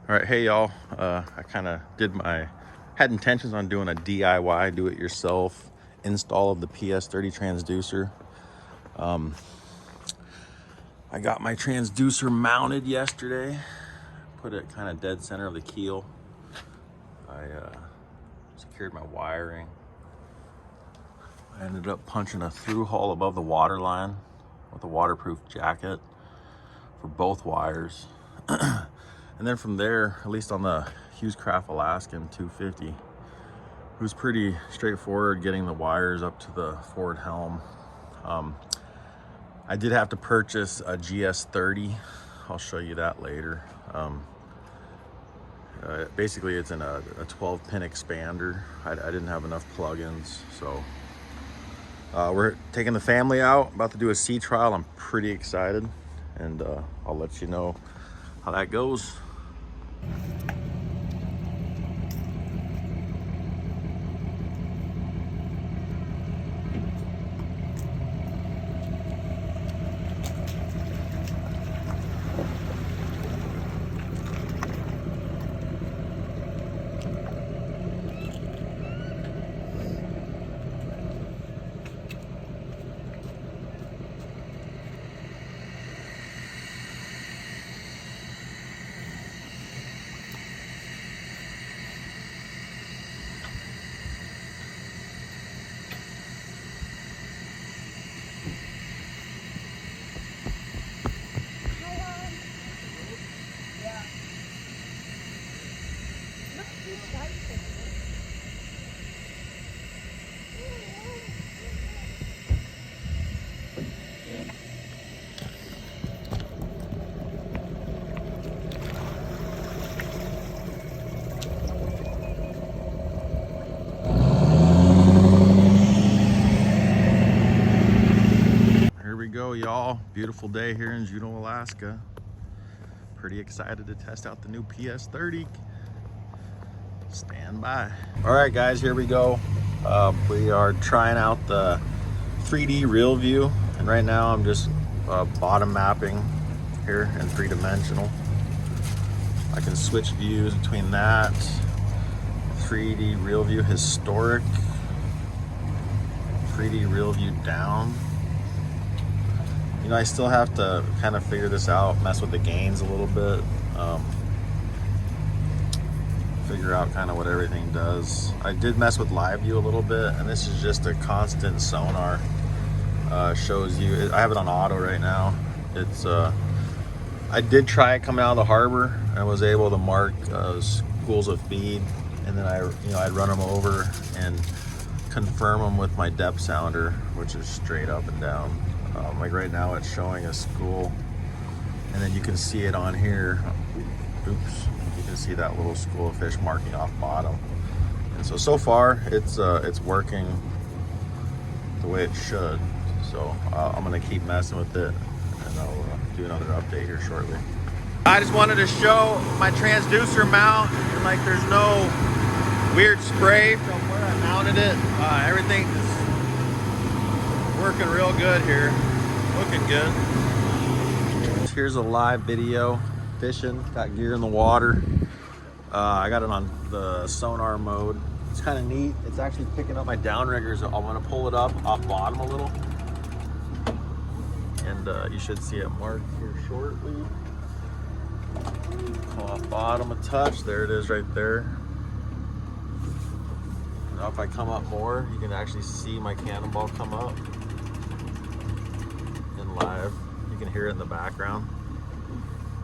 All right, hey y'all. I kind of had intentions on doing a DIY, do-it-yourself install of the PS30 transducer. I got my transducer mounted yesterday, put it kind of dead center of the keel. I secured my wiring. I ended up punching a through hole above the water line with a waterproof jacket for both wires. And then from there, at least on the hewescraft Alaskan 250, it was pretty straightforward getting the wires up to the forward helm. I did have to purchase a GS30. I'll show you that later. Basically, it's in a 12-pin expander. I didn't have enough plugins, so we're taking the family out, about to do a sea trial. I'm pretty excited, and I'll let you know how that goes. Here we go, y'all. Beautiful day here in Juneau, Alaska. Pretty excited to test out the new PS30. Stand by. All right, guys, here we go. We are trying out the 3D real view, and right now I'm just bottom mapping here in 3-dimensional. I can switch views between that, 3D real view historic, 3D real view down. You know, I still have to kind of figure this out, mess with the gains a little bit, figure out kind of what everything does. I did mess with live view a little bit, and this is just a constant sonar. Shows you, I have it on auto right now. It's I did try it coming out of the harbor. I was able to mark schools of feed, and then I'd run them over and confirm them with my depth sounder, which is straight up and down. Like right now it's showing a school, and then you can see it on here. Oops, you can see that little school of fish marking off bottom. And so far it's working the way it should. So I'm gonna keep messing with it, and I'll do another update here shortly. I just wanted to show my transducer mount, and like there's no weird spray from where I mounted it. Everything is working real good here, looking good. Here's a live video, fishing, got gear in the water. I got it on the sonar mode. It's kind of neat. It's actually picking up my downriggers. I'm gonna pull it up off bottom a little, and you should see it marked here shortly. Pull off bottom a touch, there it is right there. Now if I come up more, you can actually see my cannonball come up in live. You can hear it in the background.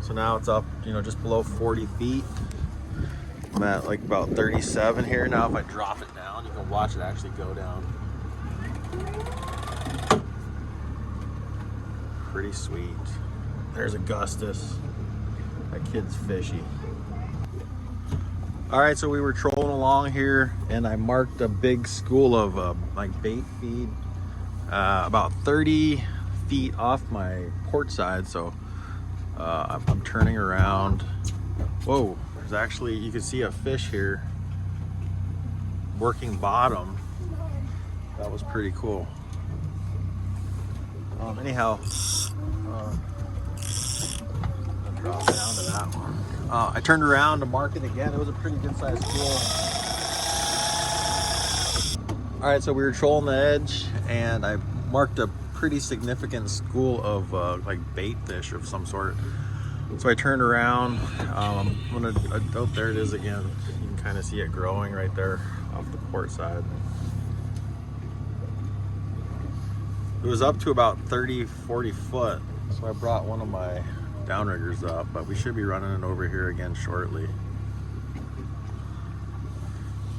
So now it's up, just below 40 feet. I'm at like about 37 here. Now if I drop it down, you can watch it actually go down. Pretty sweet. There's Augustus. That kid's fishy. All right, so we were trolling along here, and I marked a big school of like bait feed about 30 feet off my port side. So I'm turning around. Whoa, there's actually, you can see a fish here working bottom. That was pretty cool. Anyhow, I'll drop down to that one. I turned around to mark it again. It was a pretty good sized school. All right, so we were trolling the edge and I marked a pretty significant school of like bait fish of some sort. So I turned around, oh, there it is again. You can kind of see it growing right there off the port side. It was up to about 30, 40 foot. So I brought one of my downriggers up, but we should be running it over here again shortly.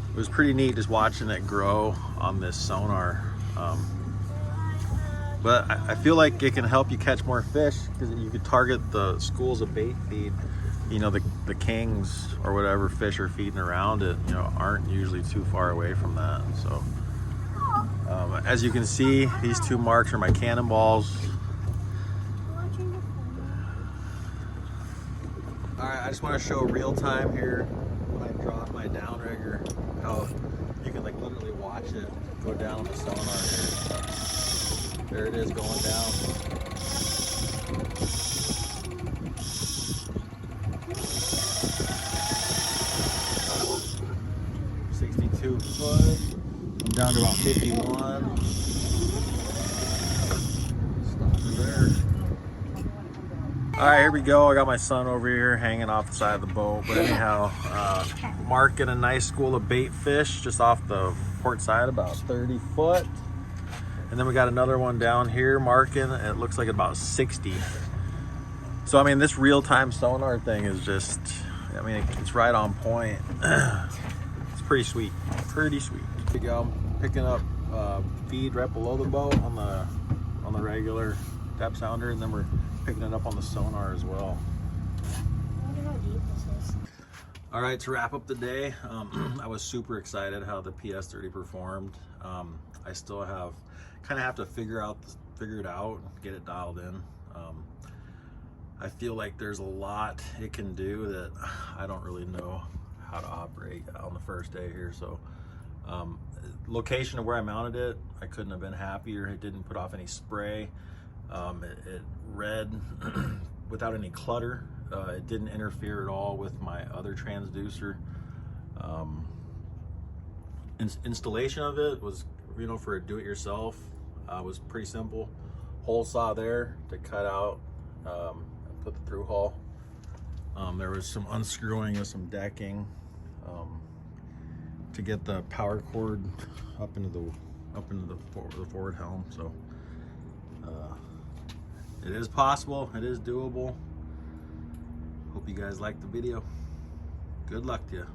It was pretty neat just watching it grow on this sonar. But I feel like it can help you catch more fish because you could target the schools of bait feed. You know, the kings or whatever fish are feeding around it, you know, aren't usually too far away from that. So as you can see, these two marks are my cannonballs. All right, I just want to show real time here when I drop my downrigger, how you can like literally watch it go down on the sonar here. There it is going down. $62 foot. I'm down to about 51. Stop there. All right, here we go. I got my son over here hanging off the side of the boat. But anyhow, marking a nice school of bait fish just off the port side, about 30 foot. And then we got another one down here marking, it looks like about 60. So, I mean, this real-time sonar thing is just, I mean, it's right on point. It's pretty sweet, pretty sweet. Here we go, I'm picking up feed right below the boat on the regular depth sounder, and then we're picking it up on the sonar as well. I wonder how deep this is. All right, to wrap up the day, I was super excited how the PS30 performed. I still kind of have to figure it out, get it dialed in. I feel like there's a lot it can do that I don't really know how to operate on the first day here. So location of where I mounted it, I couldn't have been happier. It didn't put off any spray. It read without any clutter. It didn't interfere at all with my other transducer. Installation of it was, you know, for a do-it-yourself, was pretty simple. Hole saw there to cut out, put the through hull. There was some unscrewing of some decking to get the power cord up into the forward helm. So it is possible, it is doable. Hope you guys liked the video. Good luck to you.